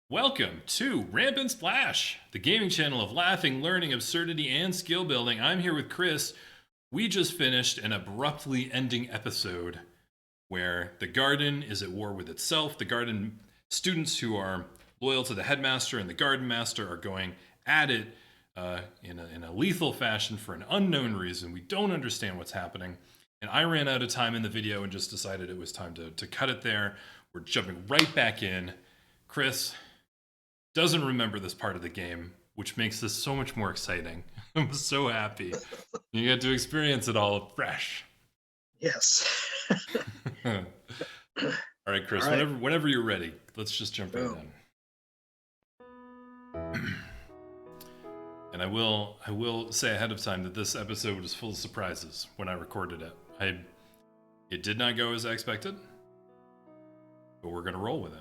Welcome to Rampant Splash, the gaming channel of laughing, learning, absurdity, and skill building. I'm here with Chris. We just finished an abruptly ending episode where the garden is at war with itself. The garden students who are loyal to the headmaster and the garden master are going at it in a lethal fashion for an unknown reason. We don't understand what's happening. And I ran out of time in the video and just decided it was time to cut it there. We're jumping right back in. Chris doesn't remember this part of the game, which makes this so much more exciting. I'm so happy. You get to experience it all fresh. Yes. All right, Chris, All right. whenever you're ready, let's just jump right in. And I will say ahead of time that this episode was full of surprises when I recorded it. It did not go as I expected, but we're gonna roll with it.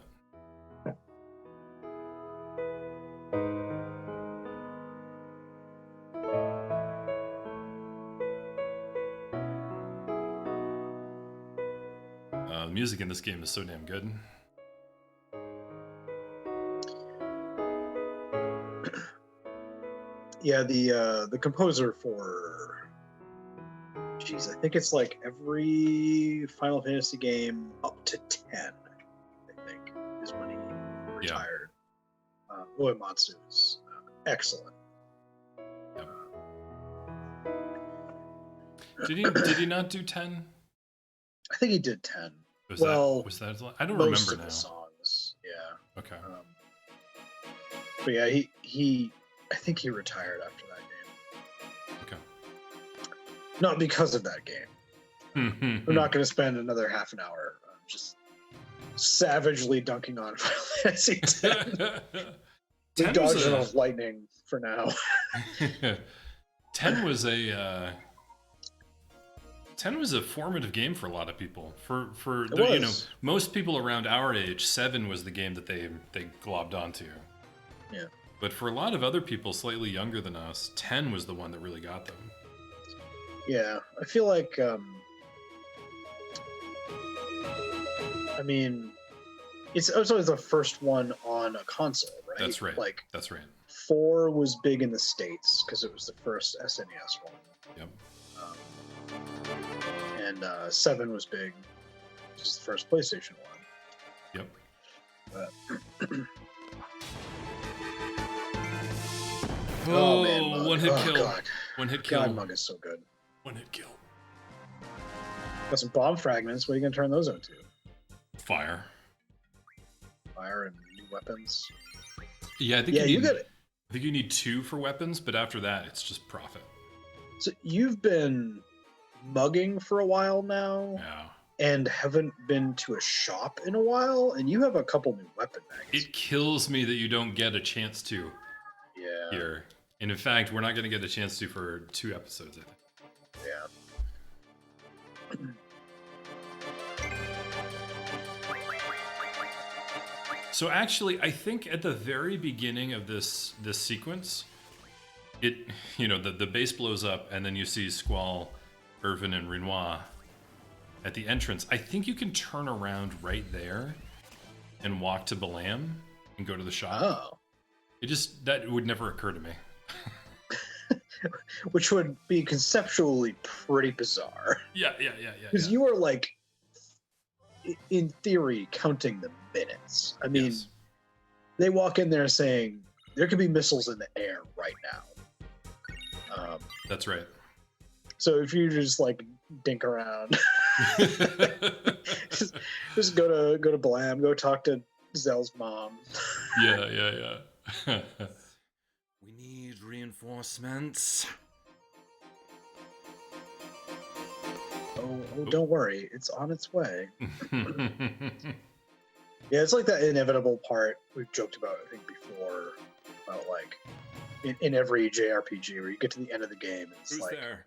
The music in this game is so damn good. Yeah, the composer for, geez, I think it's like every Final Fantasy game up to 10, I think, is when he retired. Uematsu is excellent. Yep. Did he not do 10? I think he did 10. Was that I don't most remember of now. the songs, yeah. Okay. But yeah, he I think he retired after that game. Okay. Not because of that game. We're not going to spend another half an hour just savagely dunking on Final Fantasy X. We dodged enough lightning for now. 10 was a 10 was a formative game for a lot of people. Most people around our age, 7 was the game that they globbed onto. Yeah. But for a lot of other people slightly younger than us, 10 was the one that really got them. Yeah, I feel like I mean, it's also the first one on a console, right? That's right. Like, that's right. 4 was big in the States because it was the first SNES one. Yep. And 7 was big, which is the first PlayStation one. Yep. Oh man, Mug. One hit kill. God. One hit kill. God, Mug is so good. One hit kill. Got some bomb fragments. What are you gonna turn those into? Fire. Fire and new weapons. Yeah, I think I think you need 2 for weapons, but after that, it's just profit. So you've been mugging for a while now, and haven't been to a shop in a while, and you have a couple new weapon magazines. It kills me that you don't get a chance to. Yeah. Here, and in fact, we're not going to get a chance to for 2 episodes, I think. Yeah. So actually, I think at the very beginning of this sequence, the base blows up, and then you see Squall, Irvin, and Renoir at the entrance. I think you can turn around right there and walk to Balam and go to the shop. Oh. That would never occur to me. Which would be conceptually pretty bizarre. Yeah. Because you are like, in theory, counting the minutes. I mean, They walk in there saying there could be missiles in the air right now. That's right. So if you just like dink around, just go to Blam, go talk to Zell's mom. Yeah. We need reinforcements. Oh, don't worry, it's on its way. Yeah, it's like that inevitable part we've joked about, I think, before, about like in every JRPG where you get to the end of the game, it's Who's like there?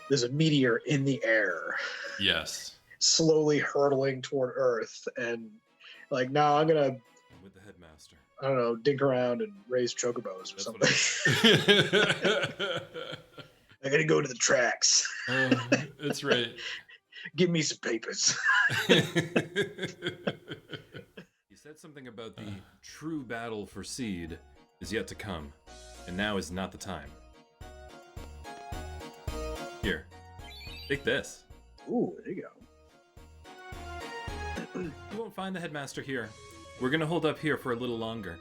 There's a meteor in the air. Yes. Slowly hurtling toward Earth, and like, now I'm gonna, with the headmaster, I don't know, dink around and raise chocobos or something. I gotta go to the tracks. That's right. Give me some papers. He said said something about the true battle for seed is yet to come, and now is not the time. Here, take this. Ooh, there you go. You won't find the headmaster here. We're gonna hold up here for a little longer.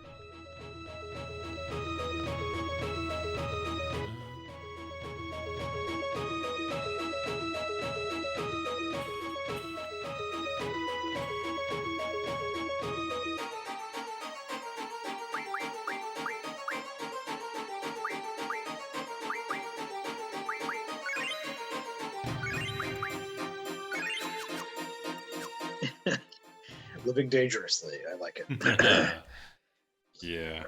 Living dangerously. I like it. Yeah.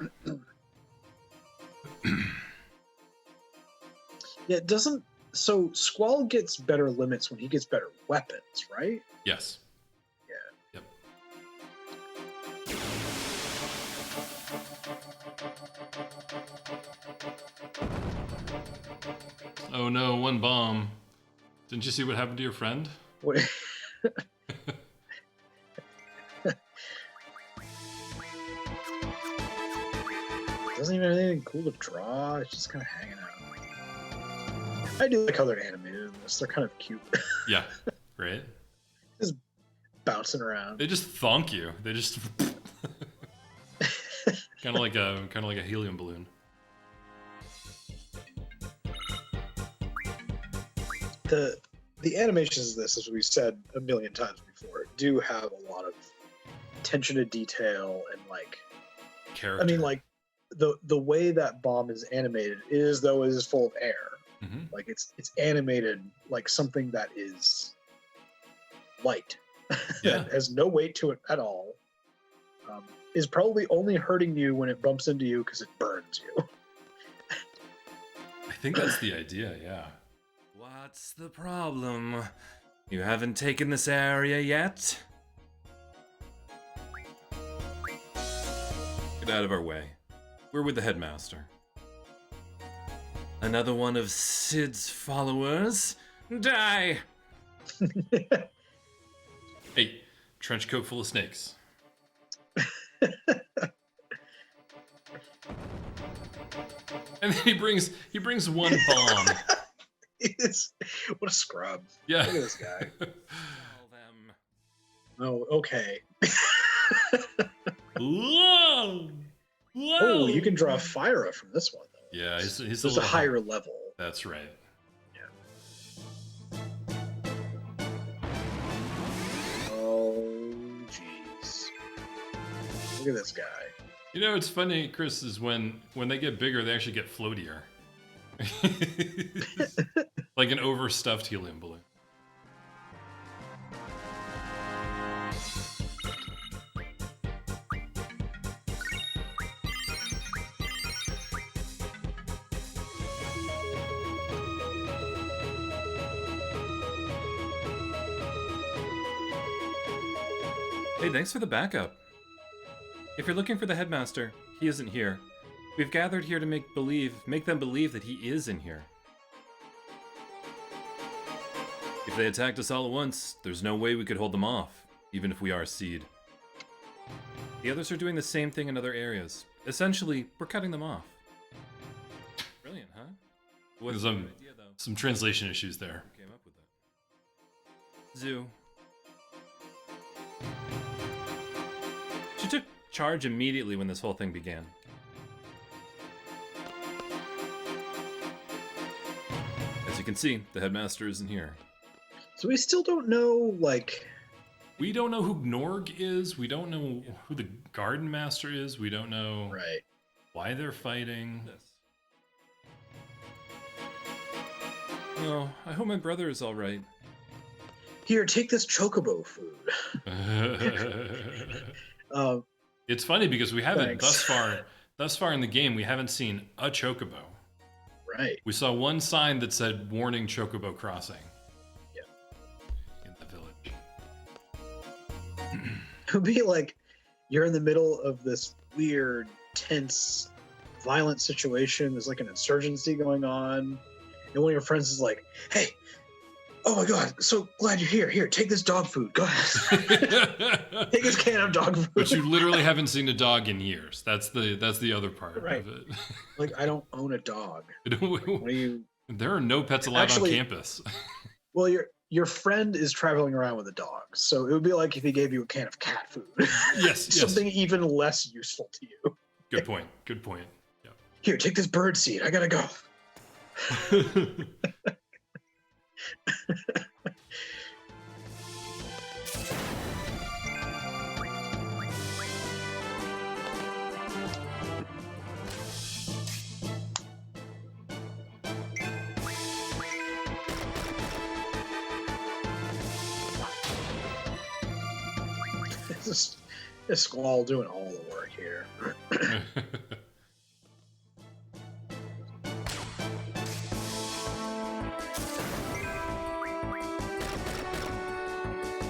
Yeah, it doesn't. So Squall gets better limits when he gets better weapons, right? Yes. Yeah. Yep. Oh no, one bomb. Didn't you see what happened to your friend? What? Doesn't even have anything cool to draw. It's just kind of hanging out. I do like how they're animated in this. They're kind of cute. Yeah, right? Just bouncing around. They just thonk you. They just kind of like a helium balloon. The animations of this, as we said a million times before, do have a lot of attention to detail and like Character. I mean, like the way that bomb is animated is though it is full of air. Mm-hmm. Like it's animated like something that is light. Yeah. That has no weight to it at all. Is probably only hurting you when it bumps into you because it burns you. I think that's the idea, yeah. What's the problem? You haven't taken this area yet? Get out of our way. We're with the headmaster. Another one of Sid's followers? Die! Hey, trench coat full of snakes. And then he brings one bomb. What a scrub. Yeah. Look at this guy. Tell them. Oh, okay. Whoa! Whoa! Oh, you can draw Fyra from this one, though. Yeah, he's There's a a little higher level. That's right. Oh, jeez. Look at this guy. You know, it's funny, Chris, is when they get bigger, they actually get floatier. Like an overstuffed helium balloon. Hey, thanks for the backup. If you're looking for the headmaster, he isn't here. We've gathered here to make them believe that he is in here. If they attacked us all at once, there's no way we could hold them off, even if we are seed. The others are doing the same thing in other areas. Essentially, we're cutting them off. Brilliant, huh? There's some translation issues there. Who came up with that? Zoo. She took charge immediately when this whole thing began. As you can see, the headmaster isn't here. So we still don't know, like... We don't know who Gnorg is. We don't know who the Garden Master is. We don't know Right. why they're fighting. Oh, I hope my brother is all right. Here, take this chocobo food. It's funny because we haven't Thanks. thus far in the game we haven't seen a chocobo. Right. We saw one sign that said "Warning: Chocobo Crossing." Yeah. In the village. It would be like you're in the middle of this weird, tense, violent situation. There's like an insurgency going on, and one of your friends is like, "Hey, Oh my god, so glad you're here. Here, take this dog food. Go ahead. Take this can of dog food. But you literally haven't seen a dog in years. That's the other part Right. of it. Like, I don't own a dog. What are you? There are no pets allowed on campus. Well, your friend is traveling around with a dog, so it would be like if he gave you a can of cat food. Yes, Something even less useful to you. Good point. Good point. Yeah. Here, take this bird seed. I gotta go. This Squall doing all the work here.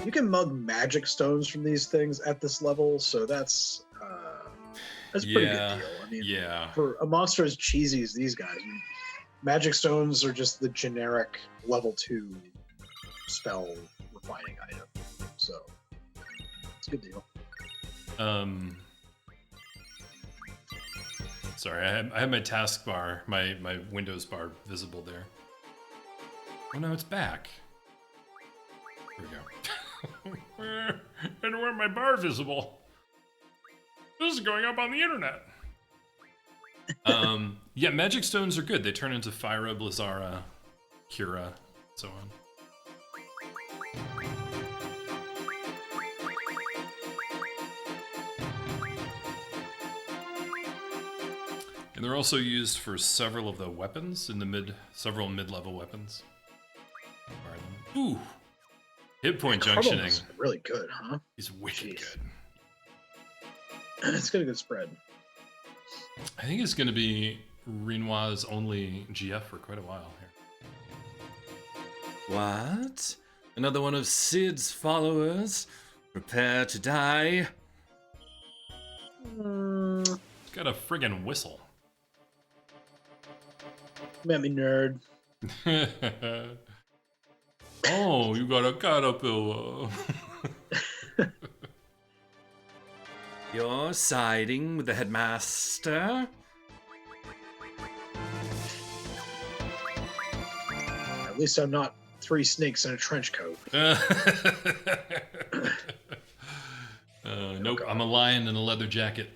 You can mug magic stones from these things at this level, so that's a pretty good deal. I mean, for a monster as cheesy as these guys, I mean, magic stones are just the generic level 2 spell refining item, so it's a good deal. Sorry, I have my taskbar, my Windows bar visible there. Oh no, it's back. Here we go. I don't want my bar visible. This is going up on the internet. Yeah, magic stones are good. They turn into Fyra, Blizzara, Kira, so on. And they're also used for several of the weapons in the several mid-level weapons. Ooh, hit point junctioning. Really good, huh? He's wicked good. It's got a good spread. I think it's going to be Renoir's only GF for quite a while here. What? Another one of Sid's followers? Prepare to die? It's got a friggin' whistle. Met me, nerd. Oh, you got a caterpillar. You're siding with the headmaster? At least I'm not 3 snakes in a trench coat. Nope, I'm a lion in a leather jacket.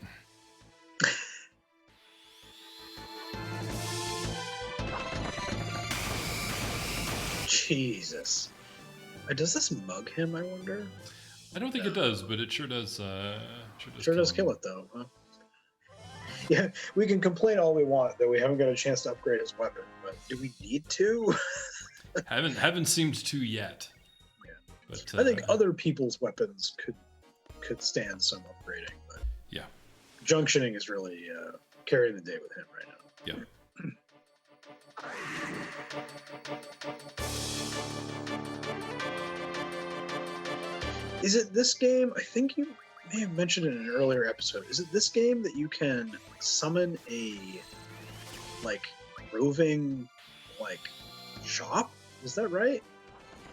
Jesus. Does this mug him, I wonder? I don't think it does, but it sure does. Sure does kill it, though. Huh? Yeah, we can complain all we want that we haven't got a chance to upgrade his weapon, but do we need to? haven't seemed to yet. Yeah. But I think other people's weapons could stand some upgrading, but yeah, junctioning is really carrying the day with him right now. Yeah. Is it this game? I think you may have mentioned it in an earlier episode. Is it this game that you can summon a roving shop? Is that right?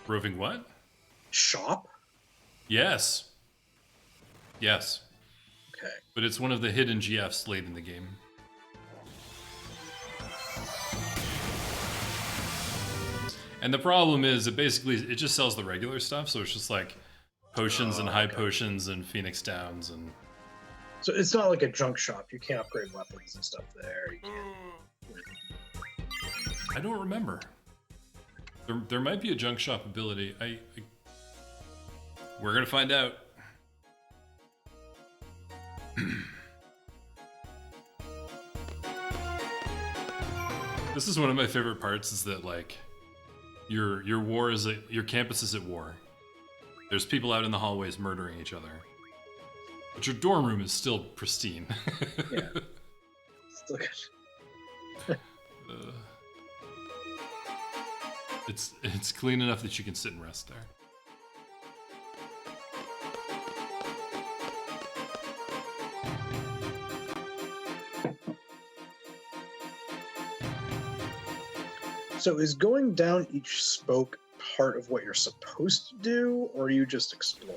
Roving what? Shop? Yes. Yes. Okay. But it's one of the hidden GFs late in the game. And the problem is it just sells the regular stuff, so it's just like potions and high potions and Phoenix Downs and. So it's not like a junk shop. You can't upgrade weapons and stuff there. You can't. I don't remember. There might be a junk shop ability. We're gonna find out. This is one of my favorite parts. Is that your campus is at war. There's people out in the hallways murdering each other, but your dorm room is still pristine. Yeah. Still good. It's clean enough that you can sit and rest there. So is going down each spoke part of what you're supposed to do, or are you just exploring?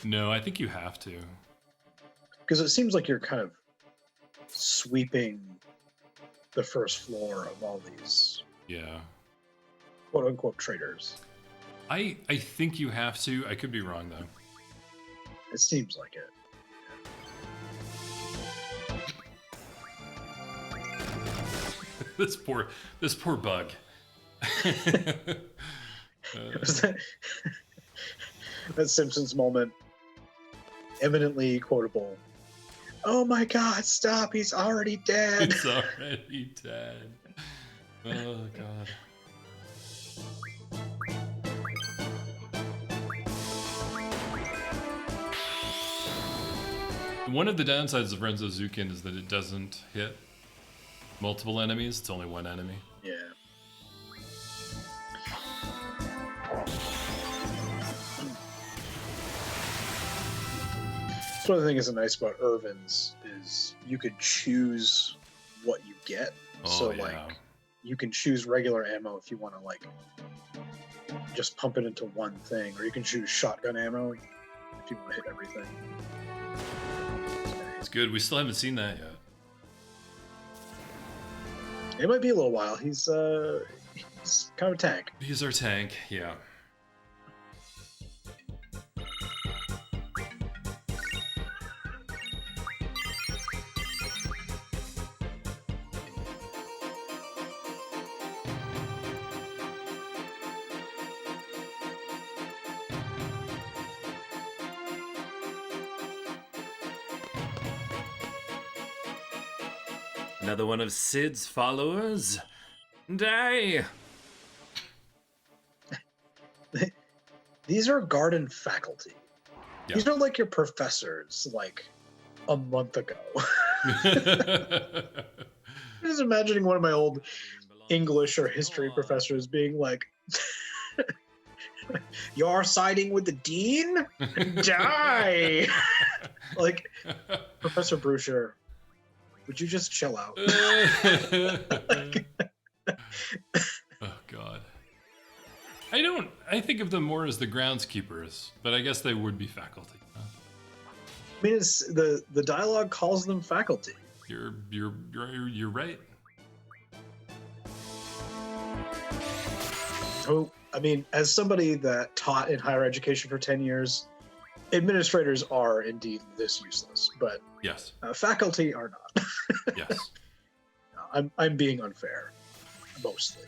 No, I think you have to. Because it seems like you're kind of sweeping the first floor of all these Yeah. quote unquote traders. I think you have to. I could be wrong though. It seems like it. This poor bug. Was that Simpsons moment, eminently quotable? Oh my God! Stop! He's already dead. It's already dead. Oh God. One of the downsides of Renzo Zukin is that it doesn't hit multiple enemies. It's only one enemy. Yeah. That's one of the things that's nice about Irvin's is you could choose what you get. Oh, So yeah. like you can choose regular ammo if you want to like just pump it into one thing, or you can choose shotgun ammo if you want to hit everything. It's good. We still haven't seen that yet. It might be a little while. He's kind of a tank. He's our tank. Yeah. Another one of Sid's followers. Die! These are garden faculty. Yeah. These are like your professors, like a month ago. Just imagining one of my old English or history professors being like, "You're siding with the dean? Die!" Like, Professor Brewster, would you just chill out? Oh God. I think of them more as the groundskeepers, but I guess they would be faculty. Huh? I mean, it's the dialogue calls them faculty. You're right. So, I mean, as somebody that taught in higher education for 10 years, administrators are indeed this useless, but Yes. faculty are not. Yes. I'm being unfair, mostly.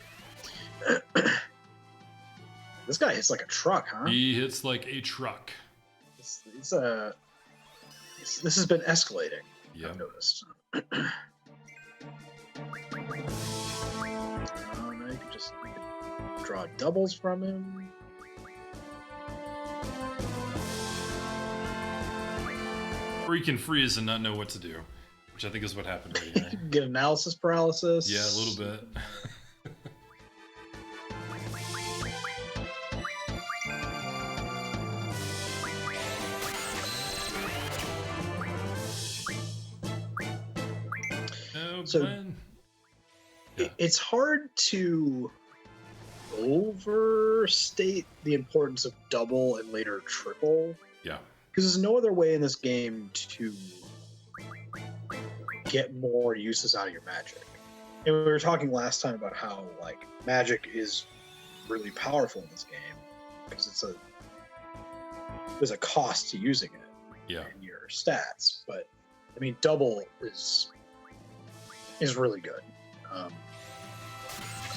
This guy hits like a truck, huh? He hits like a truck. This has been escalating. Yeah. I've noticed. Now you can draw doubles from him. Or you can freeze and not know what to do, which I think is what happened right You here. can get analysis paralysis. Yeah, a little bit. No, So- Glen. Yeah. It's hard to overstate the importance of double and later triple, Yeah. because there's no other way in this game to get more uses out of your magic. And we were talking last time about how like magic is really powerful in this game because there's a cost to using it Yeah. in your stats. But I mean, double is really good.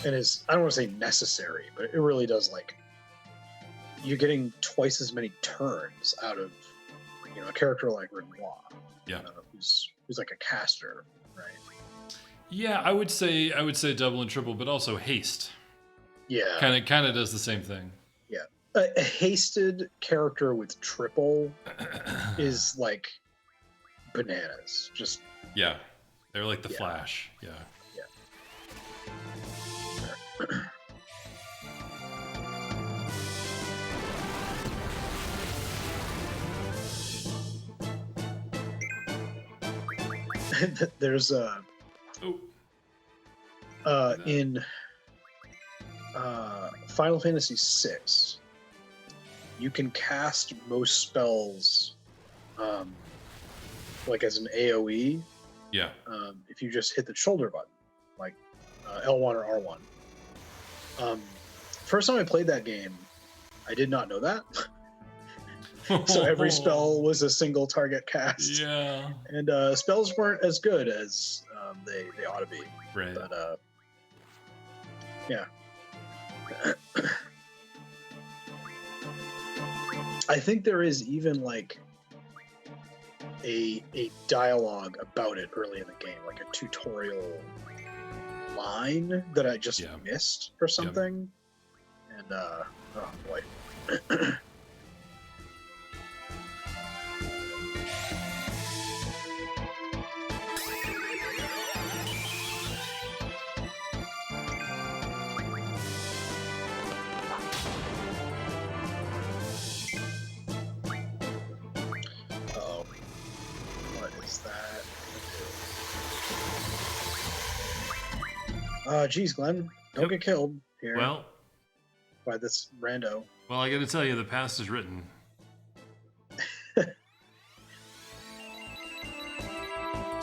And is, I don't want to say necessary, but it really does, like, you're getting twice as many turns out of, a character like Renoir. Yeah. Who's like a caster, right? Yeah, I would say double and triple, but also haste. Yeah. Kind of does the same thing. Yeah. A hasted character with triple is like bananas. Just Yeah. They're like the Yeah. Flash. Yeah. there's Oh. in Final Fantasy VI, you can cast most spells like as an AoE Yeah. if you just hit the shoulder button, like L1 or R1. First time I played that game, I did not know that. So every spell was a single target cast. Yeah. And spells weren't as good as they ought to be. Right. But yeah. I think there is even like a dialogue about it early in the game, like a tutorial line that I just missed or something. And oh boy. Geez, Glenn, don't get killed here Well, by this rando. well, I got to tell you, the past is written. There's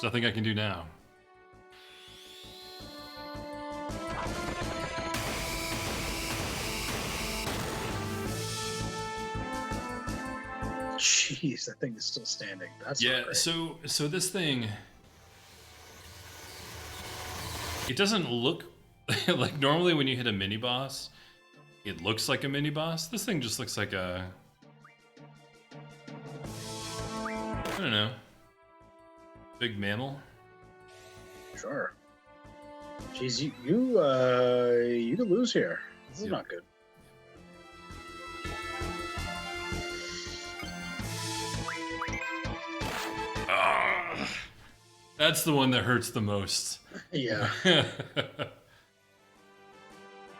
nothing I can do now. Jeez, that thing is still standing. That's Yeah. not great. So this thing, it doesn't look like normally when you hit a mini boss, it looks like a mini boss. This thing just looks like a, I don't know, big mammal. Sure. Jeez, you could lose here. This is not good. That's the one that hurts the most. Yeah.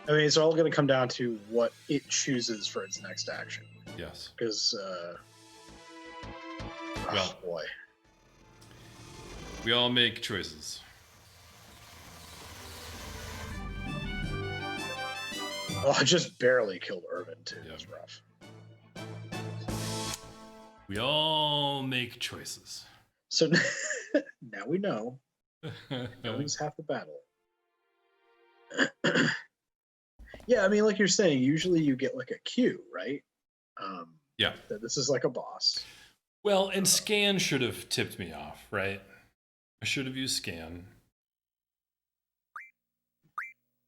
I mean, it's all going to come down to what it chooses for its next action. Yes. Because, well, oh boy. We all make choices. Oh, I just barely killed Irvin, too. Yeah. That's rough. We all make choices. So now we know. Knowing's half the battle. Yeah, I mean, like you're saying, usually you get like a cue, right? Yeah. That this is like a boss. Well, and scan should have tipped me off, right? I should have used scan.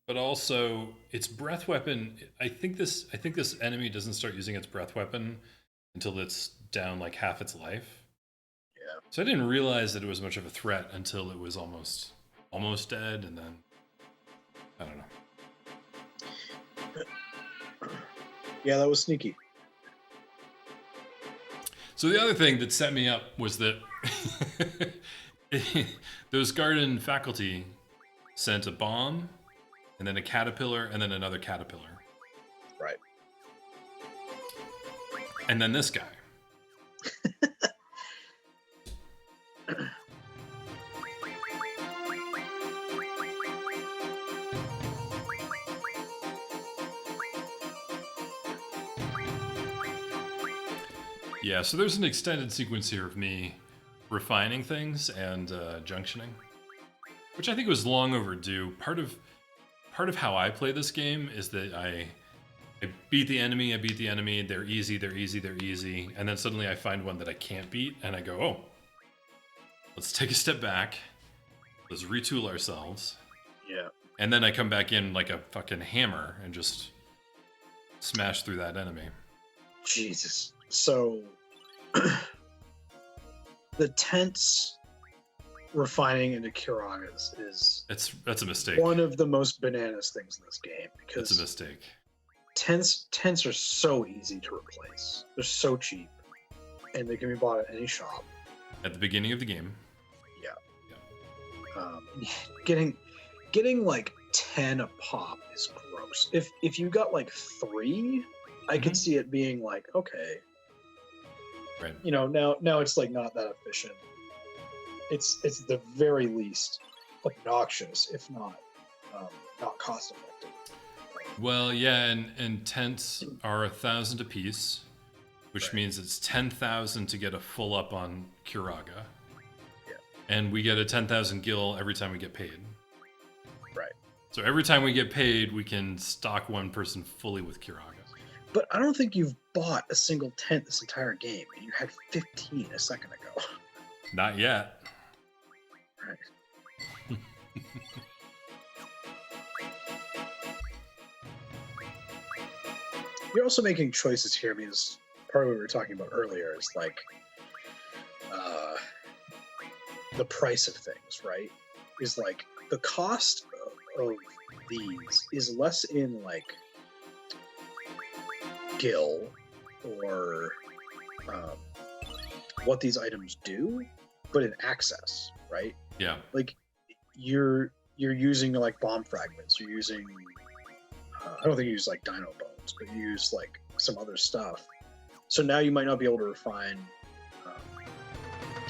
But also, its breath weapon, I think this enemy doesn't start using its breath weapon until it's down like half its life. Yeah. So I didn't realize that it was much of a threat until it was almost dead, and then I don't know. Yeah, that was sneaky. So the other thing that set me up was that those garden faculty sent a bomb, and then a caterpillar, and then another caterpillar. Right. And then this guy. Yeah, so there's an extended sequence here of me refining things and junctioning, which I think was long overdue. Part of how I play this game is that I beat the enemy, they're easy, and then suddenly I find one that I can't beat, and I go, oh, let's take a step back, let's retool ourselves. Yeah. And then I come back in like a fucking hammer and just smash through that enemy. Jesus. So the tense refining into Kirog is that's a mistake. one of the most bananas things in this game, because It's a mistake. Tents are so easy to replace. They're so cheap, and they can be bought at any shop. At the beginning of the game. Yeah. Getting like 10 a pop is gross. If you got like 3, I could see it being like, okay. Right. You know, now it's like not that efficient. It's the very least obnoxious, if not cost effective. Well, yeah, and tents are 1,000 apiece, which means it's 10,000 to get a full up on Curaga. Yeah. And we get a 10,000 gil every time we get paid. Right. So every time we get paid, we can stock one person fully with Curaga. But I don't think you've bought a single tent this entire game, and you had 15 a second ago. Not yet. Right. You're also making choices here because part of what we were talking about earlier is like the price of things, right? Is like the cost of these is less in like skill or what these items do, but in access, right? Yeah. Like you're using like bomb fragments. You're using I don't think you use like dino bones, but you use like some other stuff. So now you might not be able to refine,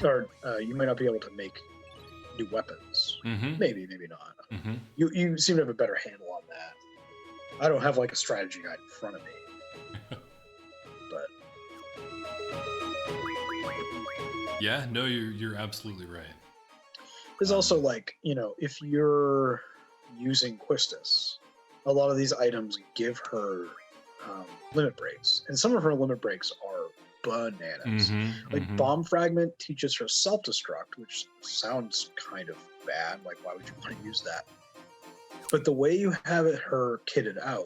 or you might not be able to make new weapons. Mm-hmm. Maybe, maybe not. Mm-hmm. You seem to have a better handle on that. I don't have like a strategy guide in front of me, but Yeah, no, you're absolutely right. there's also like, you know, if you're using Quistis, a lot of these items give her limit breaks, and some of her limit breaks are bananas. Like bomb fragment teaches her self-destruct, which sounds kind of bad. Like, why would you want to use that? But the way you have it, her kitted out,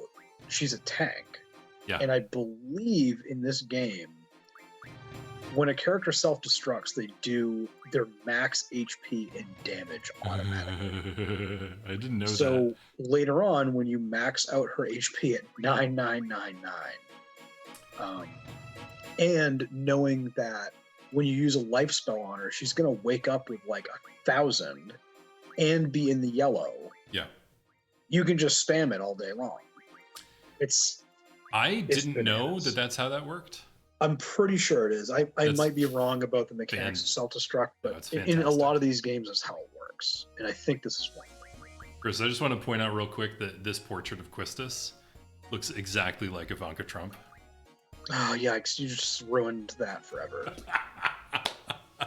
she's a tank. Yeah. And I believe in this game, when a character self-destructs, they do their max HP and damage automatically. I didn't know that. So later on, when you max out her HP at 9999, and knowing that when you use a life spell on her, she's gonna wake up with like 1,000 and be in the yellow. Yeah. You can just spam it all day long. I didn't know bananas. that that's how that worked. I'm pretty sure it is. I might be wrong about the mechanics of self-destruct, but That's in a fantastic. lot of these games, that's how it works. And I think this is one. Chris, I just want to point out real quick that this portrait of Quistis looks exactly like Ivanka Trump. Oh, yikes. You just ruined that forever.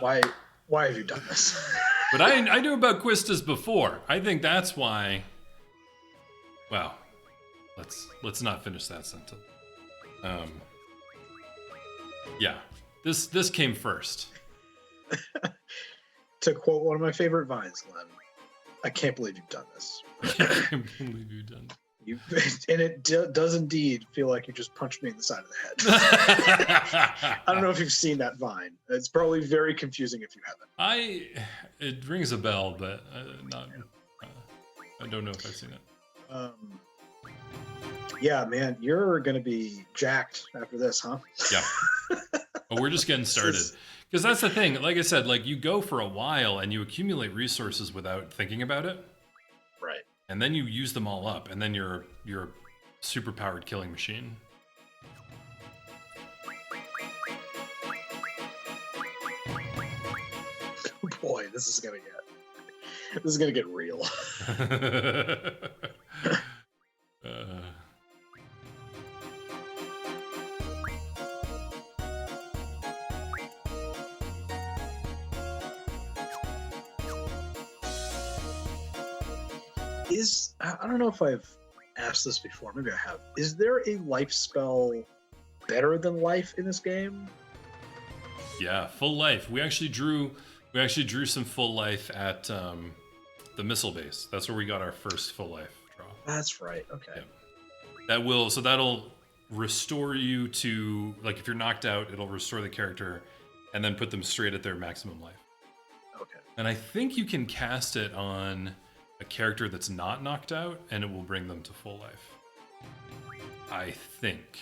Why have you done this? But I knew about Quistis before. I think that's why. Well, let's not finish that sentence. Yeah, this came first. To quote one of my favorite vines, Glen, I can't believe you've done this. I can't believe you've done it. And it does indeed feel like you just punched me in the side of the head. I don't know if you've seen that vine. It's probably very confusing if you haven't. It rings a bell, but not. I don't know if I've seen it. Yeah, man, you're gonna be jacked after this, huh? Yeah. Well, we're just getting started. Because that's the thing. Like I said, like you go for a while and you accumulate resources without thinking about it. Right. And then you use them all up, and then you're a super powered killing machine. Boy, this is gonna get real. I don't know if I've asked this before, maybe I have. Is there a life spell better than life in this game? Yeah, full life. We actually drew some full life at the missile base. That's where we got our first full life draw. That's right. Okay. Yeah. That'll restore you to, like, if you're knocked out, it'll restore the character and then put them straight at their maximum life. Okay. And I think you can cast it on a character that's not knocked out, and it will bring them to full life. I think.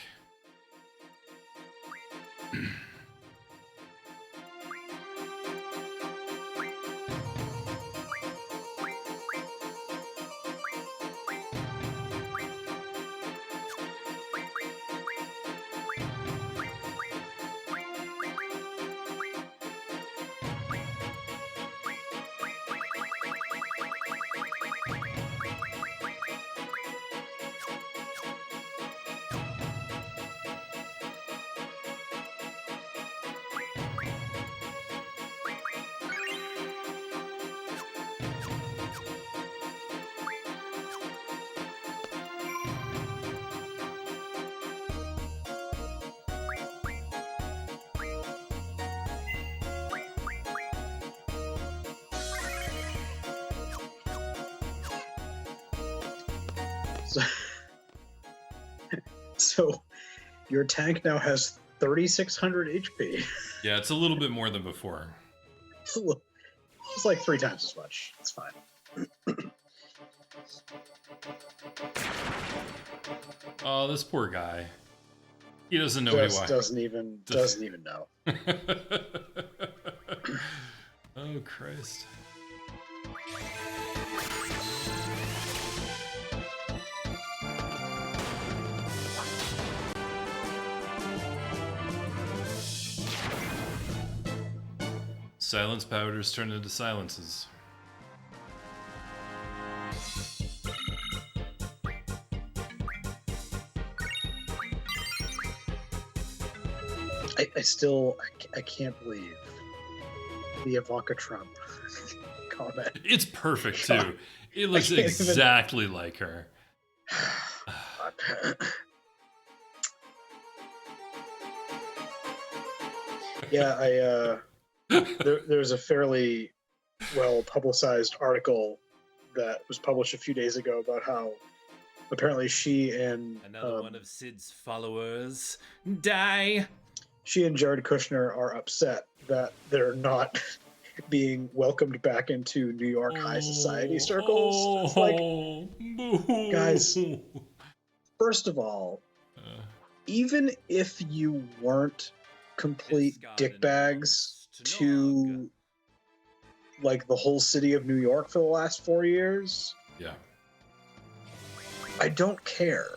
So your tank now has 3,600 HP. Yeah, it's a little bit more than before. It's like 3 times as much. It's fine. Oh, this poor guy. He doesn't know what he wants. Doesn't even know. Oh, Christ. Silence powders turn into silences. I can't believe the Ivanka Trump comment. It's perfect too. It looks exactly like her. Yeah, there's a fairly well publicized article that was published a few days ago about how apparently she and another one of Sid's followers die. She and Jared Kushner are upset that they're not being welcomed back into New York high society circles. It's like, guys, first of all, even if you weren't complete dickbags to like the whole city of New York for the last 4 years, yeah, I don't care.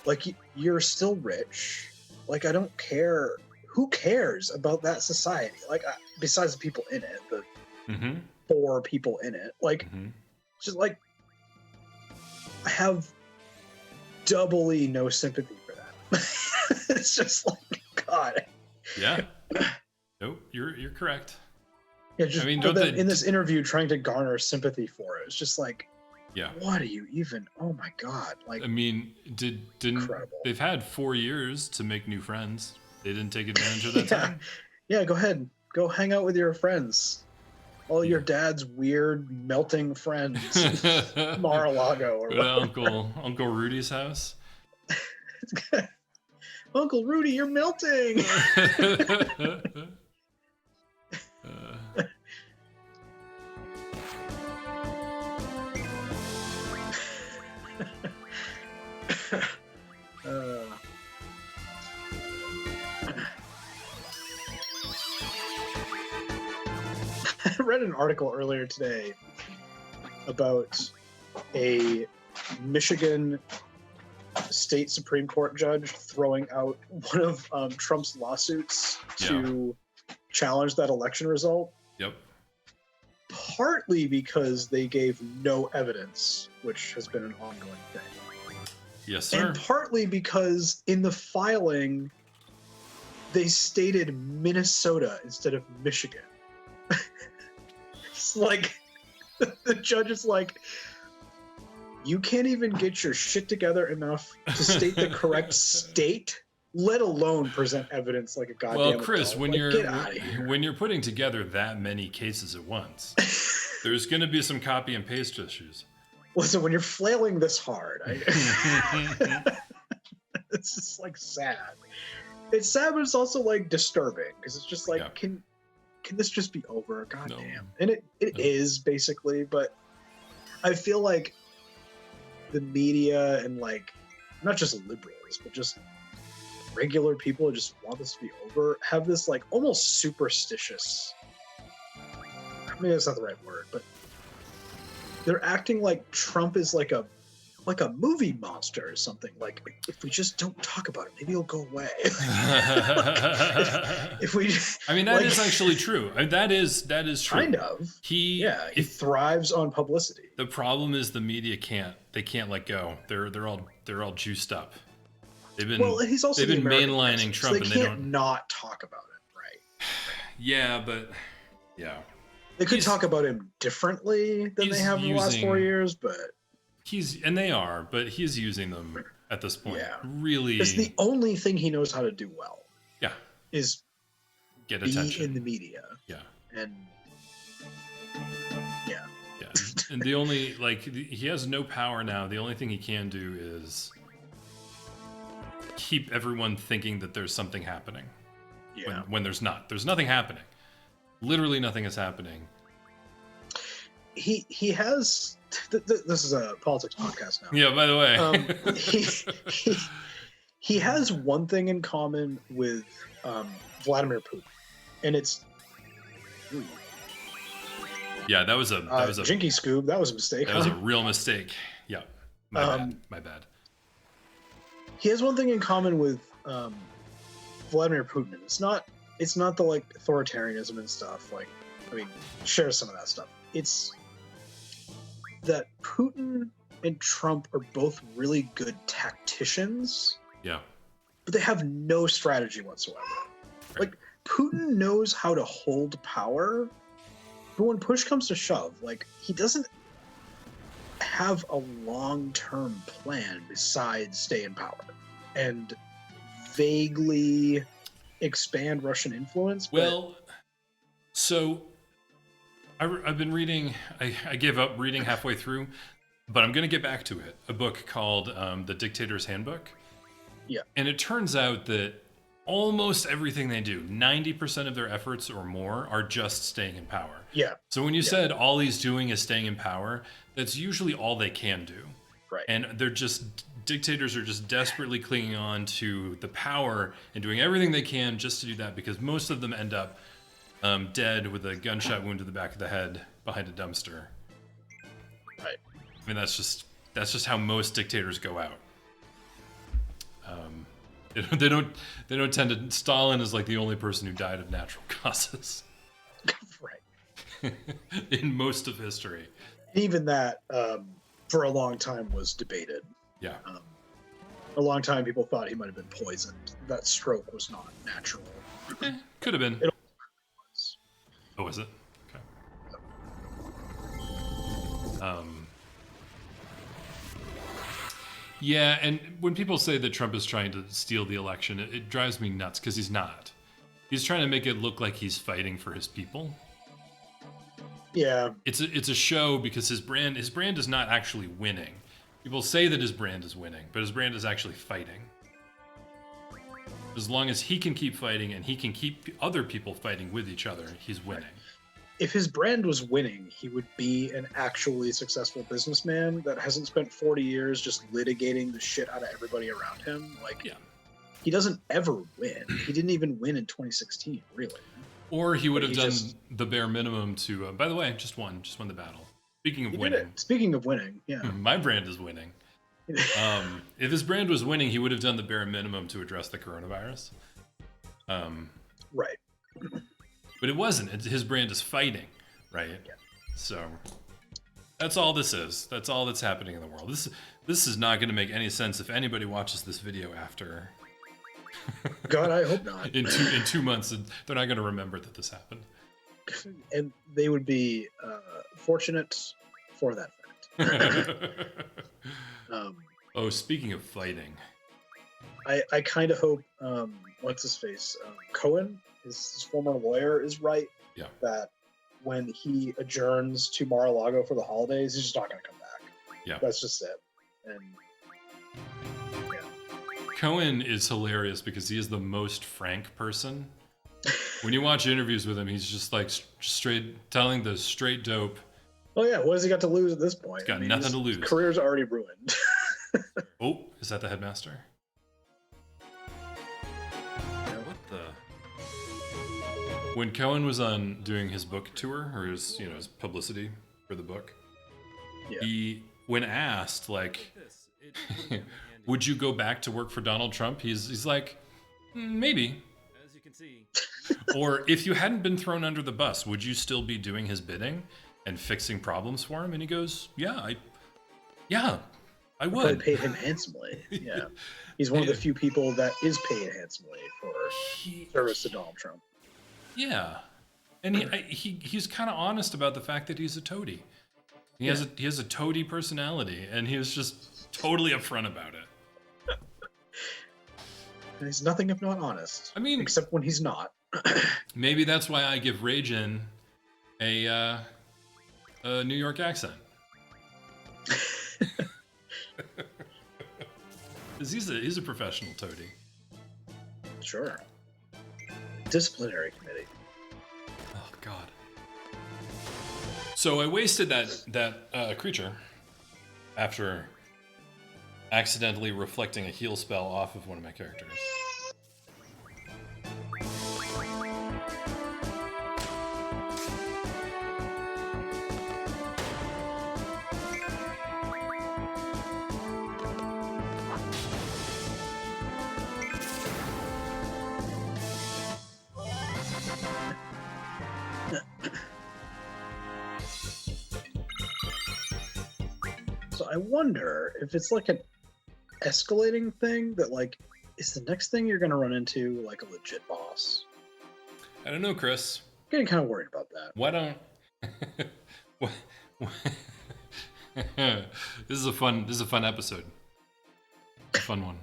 Like, you're still rich. Like, I don't care. Who cares about that society? Like, besides the people in it, the 4 people in it. Like, just like, I have doubly no sympathy for that. It's just like, God. Yeah. Nope, you're correct. Yeah, just I mean, in this interview trying to garner sympathy for it. It's just like, yeah. What are you even? Oh my God! Like, I mean, didn't incredible. They've had 4 years to make new friends. They didn't take advantage of that time. Yeah, go ahead. Go hang out with your friends. All your dad's weird melting friends. Mar-a-Lago or whatever. Uncle Rudy's house. Uncle Rudy, you're melting. I read an article earlier today about a Michigan state Supreme Court judge throwing out one of Trump's lawsuits to challenge that election result. Yep. Partly because they gave no evidence, which has been an ongoing thing. Yes, sir. And partly because in the filing, they stated Minnesota instead of Michigan. It's like, the judge is like, you can't even get your shit together enough to state the correct state, let alone present evidence like a goddamn Well, Chris, adult. when Like, when you're putting together that many cases at once, there's going to be some copy and paste issues. Listen, when you're flailing this hard, it's just like sad. It's sad, but it's also like disturbing because it's just like, can this just be over? God damn. And it is basically, but I feel like the media and like not just liberals, but just regular people who just want this to be over have this like almost superstitious. I mean, that's not the right word, but they're acting like Trump is like a movie monster or something. Like, if we just don't talk about it, maybe he'll go away. if we, I mean, that is actually true. I mean, that is true. Kind of. He thrives on publicity. The problem is the media can't let go. They're all juiced up. He's also they've been mainlining Trump, so they can't not talk about it, right? Yeah, but they could talk about him differently than they have in the last 4 years, but. He's using them at this point. Yeah. Really. It's the only thing he knows how to do well. Yeah. Is get be attention in the media. Yeah. And yeah. And the only, like, he has no power now. The only thing he can do is keep everyone thinking that there's something happening. Yeah. When there's not. There's nothing happening. Literally nothing is happening. He has. This is a politics podcast now. Yeah, by the way. He has one thing in common with Vladimir Putin, and it's. Yeah, that was a Jinky Scoob. That was a mistake. That was a real mistake. Yeah, my bad. He has one thing in common with Vladimir Putin. It's not the like authoritarianism and stuff. Like, I mean, share some of that stuff. It's that Putin and Trump are both really good tacticians. Yeah. But they have no strategy whatsoever. Right. Like, Putin knows how to hold power, but when push comes to shove, like, he doesn't have a long-term plan besides stay in power and vaguely expand Russian influence. Well, so I've been reading, I gave up reading halfway through, but I'm going to get back to it. A book called The Dictator's Handbook. Yeah. And it turns out that almost everything they do, 90% of their efforts or more, are just staying in power. Yeah. So when you said all he's doing is staying in power, that's usually all they can do. Right. And dictators are just desperately clinging on to the power and doing everything they can just to do that, because most of them end up dead with a gunshot wound to the back of the head behind a dumpster. Right. I mean, that's just how most dictators go out. They don't tend to. Stalin is like the only person who died of natural causes. Right. In most of history. Even that, for a long time, was debated. Yeah. A long time, people thought he might have been poisoned. That stroke was not natural. Could have been. It was. Oh, was it? Okay. Yeah, and when people say that Trump is trying to steal the election, it drives me nuts, because he's not. He's trying to make it look like he's fighting for his people. Yeah. It's a show, because his brand is not actually winning. People say that his brand is winning, but his brand is actually fighting. As long as he can keep fighting and he can keep other people fighting with each other, he's winning. If his brand was winning, he would be an actually successful businessman that hasn't spent 40 years just litigating the shit out of everybody around him. Like, yeah. He doesn't ever win. He didn't even win in 2016, really. Or he would have done the bare minimum to. By the way, just won the battle. Speaking of winning. Speaking of winning, yeah. My brand is winning. If his brand was winning, he would have done the bare minimum to address the coronavirus. Right. But it wasn't. His brand is fighting, right? Yeah. So that's all this is. That's all that's happening in the world. This is not going to make any sense if anybody watches this video after. God, I hope not. in 2 months, they're not going to remember that this happened. And they would be fortunate for that fact. Speaking of fighting, I kind of hope what's his face, Cohen, his former lawyer, is right. Yeah. That when he adjourns to Mar-a-Lago for the holidays, he's just not going to come back. Yeah. That's just it. And yeah. Cohen is hilarious because he is the most frank person. When you watch interviews with him, he's just like straight telling the straight dope. Oh yeah, what has he got to lose at this point? He's got nothing to lose. His career's already ruined. Oh, is that the headmaster? What the? When Cohen was on doing his book tour, or his publicity for the book, he, when asked like, would you go back to work for Donald Trump? He's like, maybe. As you can see. Or if you hadn't been thrown under the bus, would you still be doing his bidding and fixing problems for him? And he goes, I would. I paid him handsomely. Yeah. He's one of the few people that is paid handsomely for service to Donald Trump. Yeah. And he's kind of honest about the fact that he's a toady. He has a toady personality, and he was just totally upfront about it. And he's nothing if not honest. I mean, except when he's not. Maybe that's why I give Ragin a New York accent. He's a professional toady. Sure. Disciplinary committee. Oh God. So I wasted that creature after accidentally reflecting a heal spell off of one of my characters. So I wonder if it's like an escalating thing that like is the next thing you're gonna run into like a legit boss. I don't know, Chris. Getting kind of worried about that. Why don't? This is a fun episode. A fun one.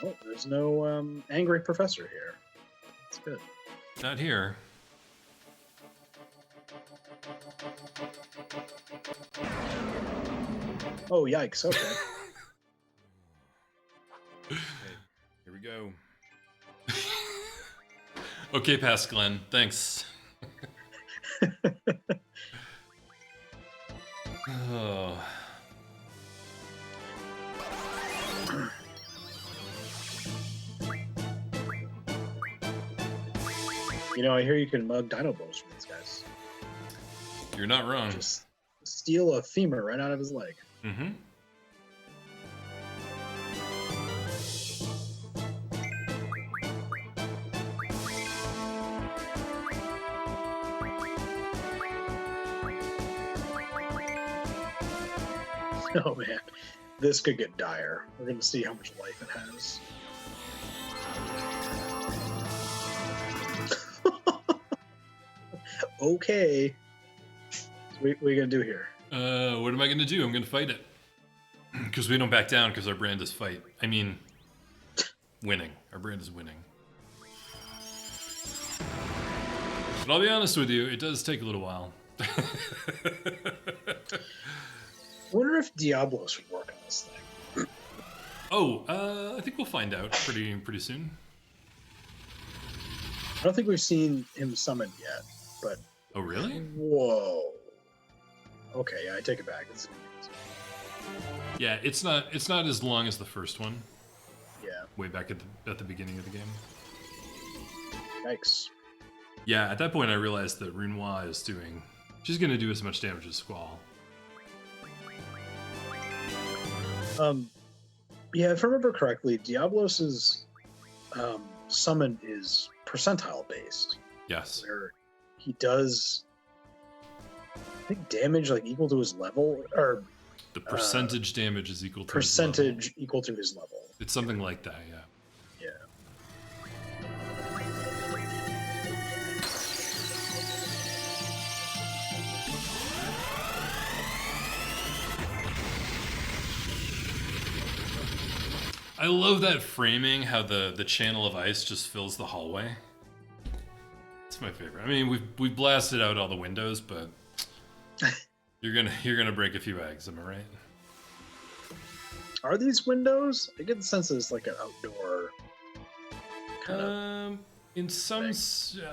Oh, there's no angry professor here. That's good. Not here. Oh, yikes. Okay. Here we go. Okay, pass, Glen. Thanks. Oh. You know, I hear you can mug Dinosaurs from these guys. You're not wrong. Just steal a femur right out of his leg. Mm-hmm. Oh man, this could get dire. We're gonna see how much life it has. Okay. So what are you gonna do here? What am I gonna do? I'm gonna fight it. Because we don't back down because our brand is fight. I mean, winning. Our brand is winning. But I'll be honest with you, it does take a little while. I wonder if Diablos would work on this thing. Oh, I think we'll find out pretty soon. I don't think we've seen him summoned yet, but Oh, really? whoa. Okay, yeah, I take it back. It's Yeah, it's not as long as the first one. yeah. Way back at the beginning of the game. Yikes. Yeah, at that point I realized that Runoir is doing. She's gonna do as much damage as Squall. Yeah, if I remember correctly, Diablos's summon is percentile based, Yes. where he does, I think, damage like equal to his level, or The percentage damage is equal to percentage equal to his level. His level. It's something like that, yeah. Yeah. I love that framing, how the channel of ice just fills the hallway. It's my favorite. I mean, we've blasted out all the windows, but you're gonna break a few eggs. Am I right? Are these windows? I get the sense that it's like an outdoor kind of. In some,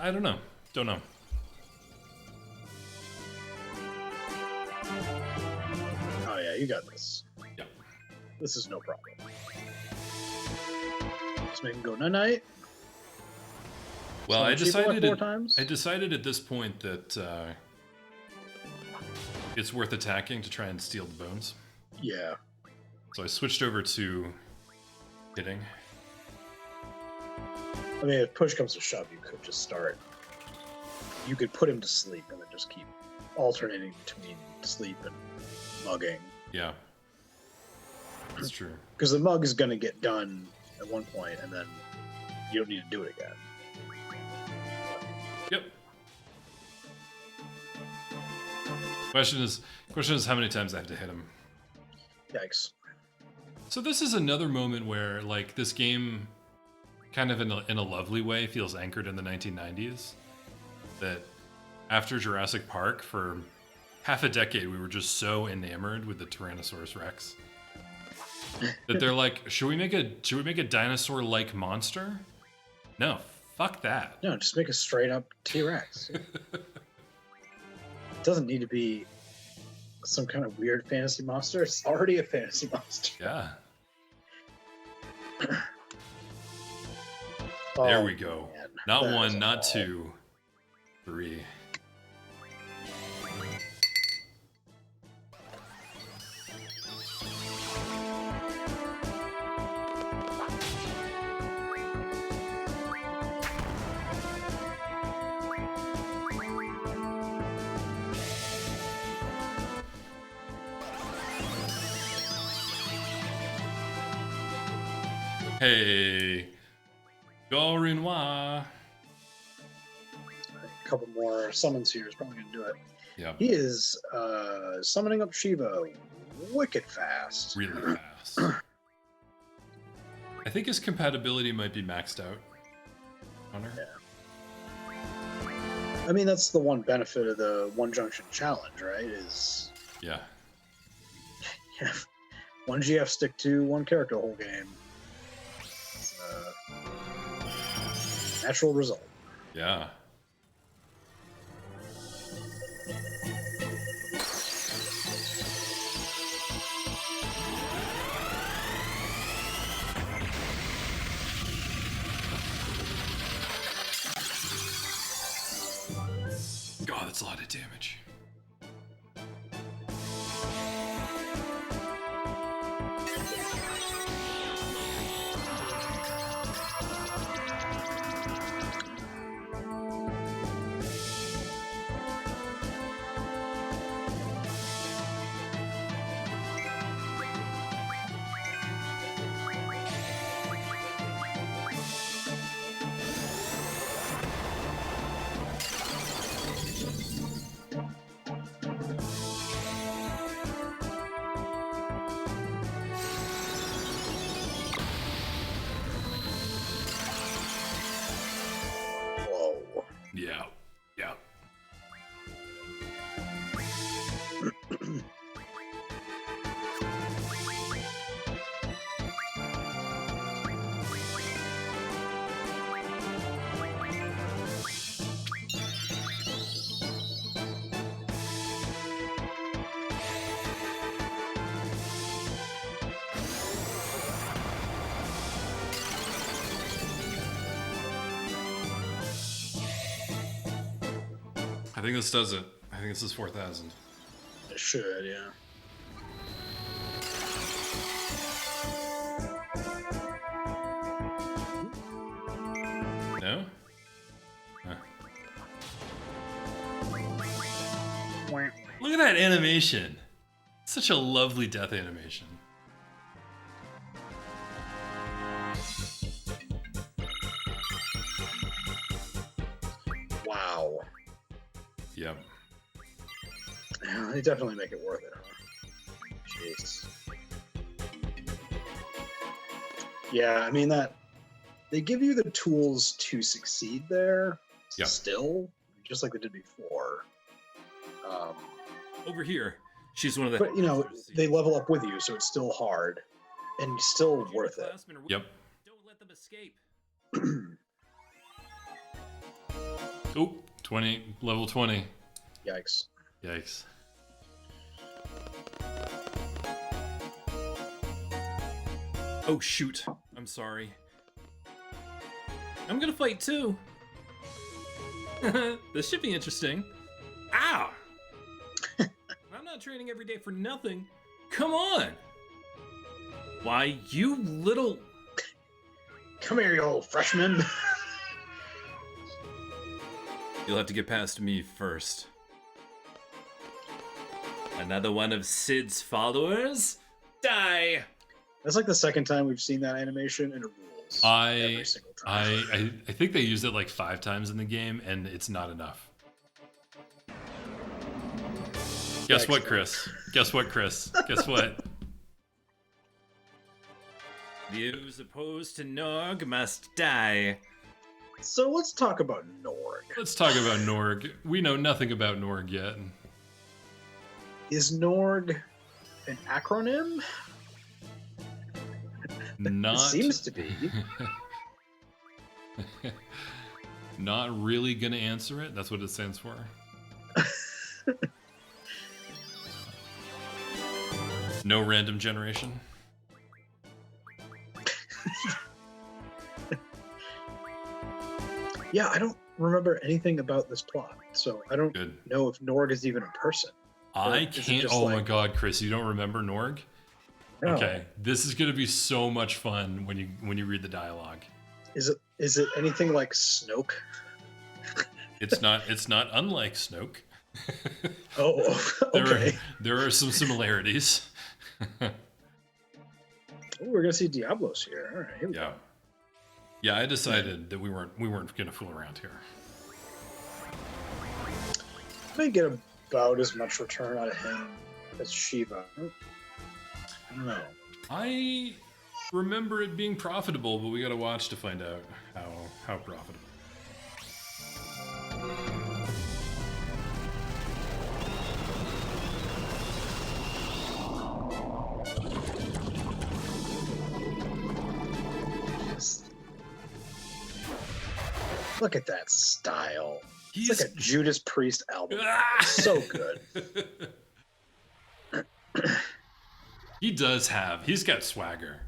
I don't know. Don't know. Oh yeah, you got this. Yeah. This is no problem. Just make him go night. Well, I decided. Four times. I decided at this point that it's worth attacking to try and steal the bones. Yeah. So I switched over to hitting. I mean, if push comes to shove, you could just start. You could put him to sleep and then just keep alternating between sleep and mugging. Yeah. That's true. Because the mug is going to get done at one point, and then you don't need to do it again. Yep. Question is how many times I have to hit him. Yikes. So this is another moment where, like, this game, kind of in a lovely way, feels anchored in the 1990s. that after Jurassic Park, for half a decade, we were just so enamored with the Tyrannosaurus Rex that they're like, should we make a dinosaur-like monster? No, fuck that. No, just make a straight up T-Rex. It doesn't need to be some kind of weird fantasy monster. It's already a fantasy monster. Yeah. Oh, There we go. man. Not That is one, not all. 2, 3. Hey, go Renoir. A couple more summons here is probably going to do it. Yeah, He is summoning up Shiva wicked fast. really fast. I think his compatibility might be maxed out on her. Yeah. I mean, that's the one benefit of the One-Junction challenge, right? Is Yeah. you have one GF stick to one character the whole game. It's a natural result. Yeah. God, that's a lot of damage. Whoa. Yeah. Yeah. I think this does it. I think this is 4,000. It should, yeah. No? Huh. Look at that animation. Such a lovely death animation. Wow. Yep. Yeah, they definitely make it worth it, huh? Jeez. Yeah, I mean that they give you the tools to succeed there. Yeah. Still, just like they did before. Over here, she's one of the. But you know, they level up with you, so it's still hard and still worth it. Yep. Don't let them escape. Oh, 20, level 20. Yikes. Yikes. Oh shoot! I'm sorry. I'm gonna fight too. This should be interesting. Ow! I'm not training every day for nothing. Come on! Why, you little... Come here, you old freshman. You'll have to get past me first. Another one of Sid's followers? Die! That's like the second time we've seen that animation, and it rules. Every single time. I think they used it like 5 times in the game, and it's not enough. Guess what, Chris? Guess what, Chris? Guess what? Those opposed to Nog must die. So let's talk about Norg. Let's talk about Norg. We know nothing about Norg yet. Is Norg an acronym? Not It seems to be. Not really gonna answer it. That's what it stands for. No random generation. Yeah, I don't remember anything about this plot, so I don't Good. know if Norg is even a person. I is it can't. just Oh my like- god, Chris, you don't remember Norg? No. Okay, this is gonna be so much fun when you read the dialogue. Is it anything like Snoke? It's not unlike Snoke. Oh, There okay. there are some similarities. Oh, we're gonna see Diablos here. All right. Here we Yeah. go. Yeah, I decided that we weren't gonna fool around here. May get about as much return out of him as Shiva. I don't know. I remember it being profitable, but we gotta watch to find out how profitable. Just look at that style. He's It's like a Judas Priest album. So good. He's got swagger.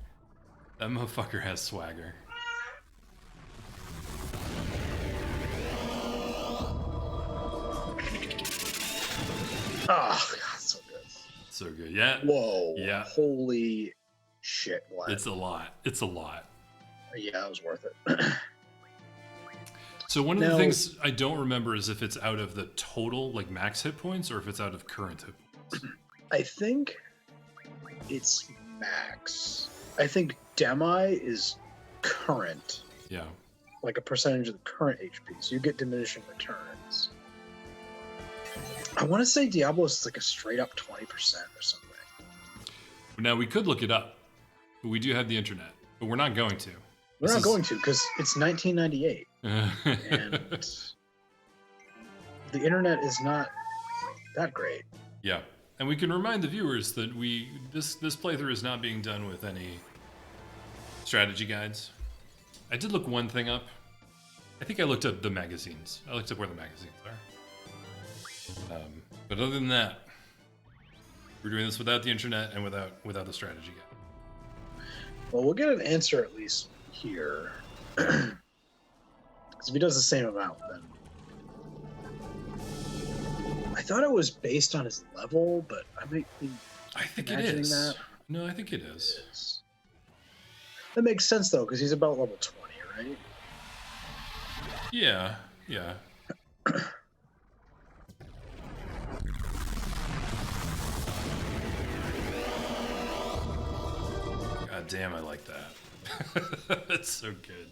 That motherfucker has swagger. Oh, God, so good. So good. Yeah. Whoa. Yeah. Holy shit. Glenn. It's a lot. It's a lot. Yeah, it was worth it. So one of the Now- things I don't remember is if it's out of the total, like max hit points, or if it's out of current hit points. I think it's max. I think Demi is current, Yeah. like a percentage of the current HP, so you get diminishing returns. I want to say Diablos is like a straight up 20% or something. Now we could look it up, but we do have the internet, but we're not going to. We're This not is- going to because it's 1998 and the internet is not that great. Yeah, and we can remind the viewers that this playthrough is not being done with any strategy guides. I did look one thing up. I think I looked up the magazines. I looked up where the magazines are. But other than that, we're doing this without the internet and without the strategy guide. Well, we'll get an answer at least here. Because if he does the same amount, then I thought it was based on his level, but I might be I think it imagining is. that. No, I think it is. Is. That makes sense though, because he's about level 20, right? Yeah, yeah. God damn, I like that. That's so good.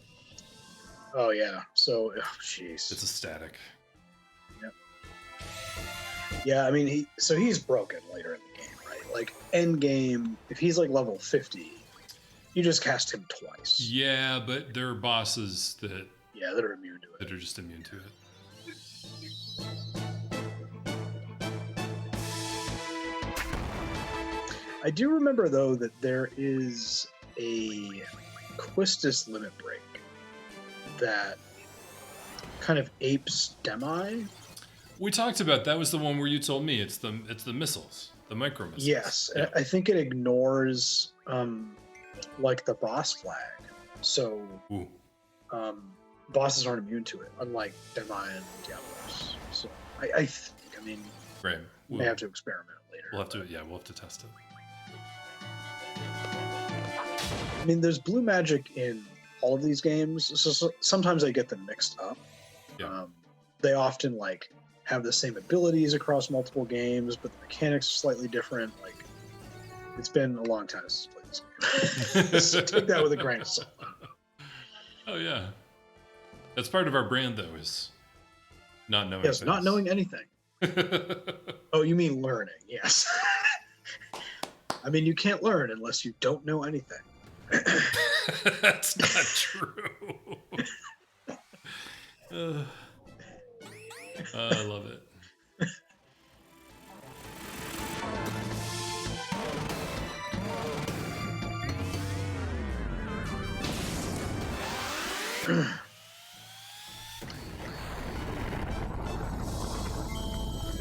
Oh yeah. So, jeez. It's a static. Yeah, I mean, he's broken later in the game, right? Like end game, if he's like level 50, you just cast him twice. Yeah, but there are bosses that Yeah, they're immune to it. are just immune to it. I do remember though that there is a Quistis limit break that kind of apes Demi. We talked about that was the one where you told me it's the missiles, the micro missiles. Yes, Yeah. I think it ignores like the boss flag, so Ooh. bosses aren't immune to it, unlike Demi and Diablos. So I mean, Right. we may have to experiment later. We'll have to test it. I mean, there's blue magic in all of these games, so sometimes I get them mixed up. Yeah. They often like have the same abilities across multiple games, but the mechanics are slightly different. Like, it's been a long time since I played this game. So take that with a grain of salt. Oh yeah. That's part of our brand though, is not knowing. Yes, not things. knowing anything. Oh, you mean learning? Yes. I mean, you can't learn unless you don't know anything. That's not true. I love it.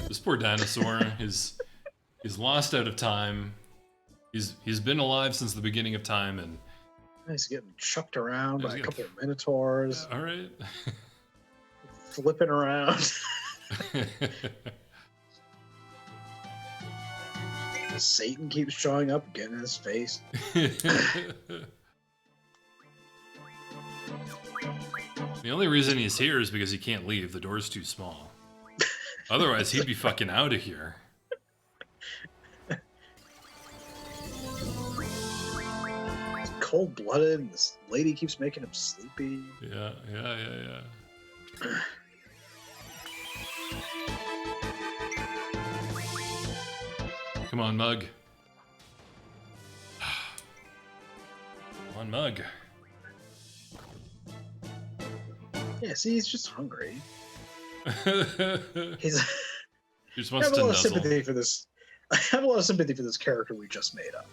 This poor dinosaur is lost out of time. He's been alive since the beginning of time, and He's getting chucked around by a getting- couple of minotaurs, all right. flipping around. Satan keeps showing up, getting in his face. The only reason he's here is because he can't leave. The door's too small. Otherwise, he'd be fucking out of here. He's cold-blooded, and this lady keeps making him sleepy. Yeah. Come on, Mug. Come on, Mug. Yeah, see, he's just hungry. He He's. just I wants have a to lot of nuzzle. sympathy for this. I have a lot of sympathy for this character we just made up.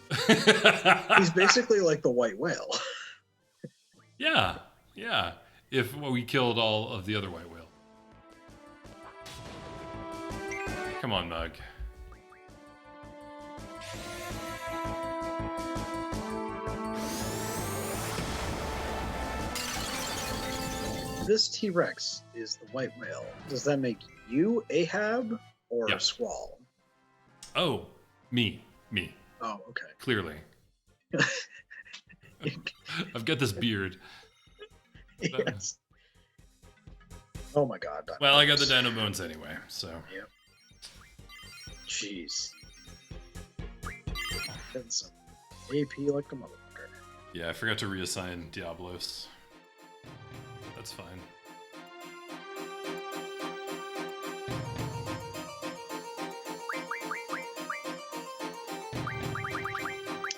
He's basically like the white whale. Yeah. If we killed all of the other white whale. Come on, Mug. This T-Rex is the white whale. Does that make you Ahab or Yeah. Squall? Oh, me. Oh, okay. Clearly. I've got this beard. Yes. Oh my god. Well, I got the dino bones anyway, so. Yep. Jeez. Getting some AP like a motherfucker. Yeah, I forgot to reassign Diablos. That's fine.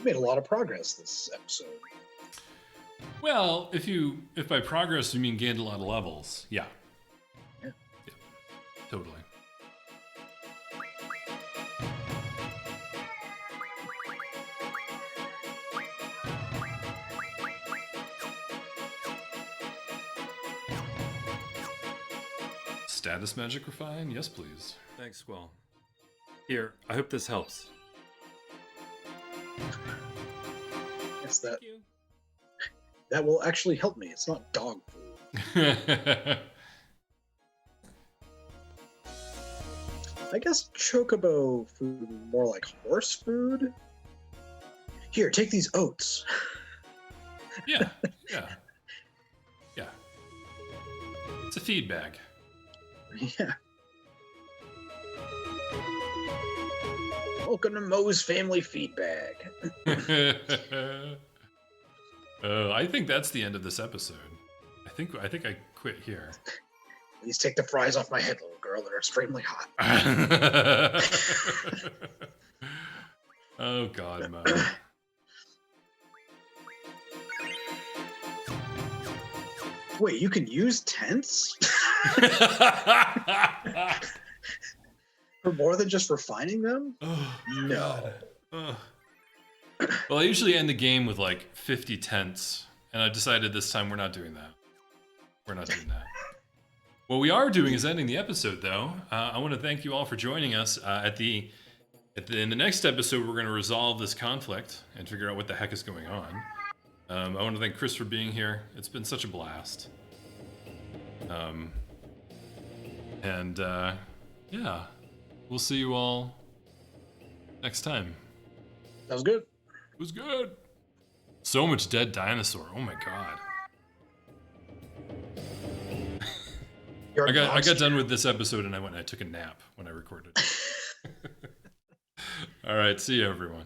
Made a lot of progress this episode. Well, if by progress you mean gained a lot of levels, yeah. Yeah. Totally. Status magic refine? Yes, please. Thanks, Squall. Here, I hope this helps. Yes, that Thank you. that will actually help me. It's not dog food. I guess chocobo food would be more like horse food. Here, take these oats. Yeah. It's a feed bag. Yeah. Welcome to Moe's family feed bag. Oh, I think that's the end of this episode. I think I quit here. Please take the fries off my head, little girl. They're extremely hot. Oh God, Mo. Wait, you can use tents for more than just refining them? Oh, No. God. Ugh. Well, I usually end the game with like 50 tents, and I decided this time we're not doing that. We're not doing that. What we are doing is ending the episode, though. I want to thank you all for joining us. In the next episode, we're going to resolve this conflict and figure out what the heck is going on. I want to thank Chris for being here. It's been such a blast. Yeah, we'll see you all next time. That was good. It was good. So much dead dinosaur. Oh my God. You're a I got monster. done with this episode and I went and I took a nap when I recorded. All right, see you everyone.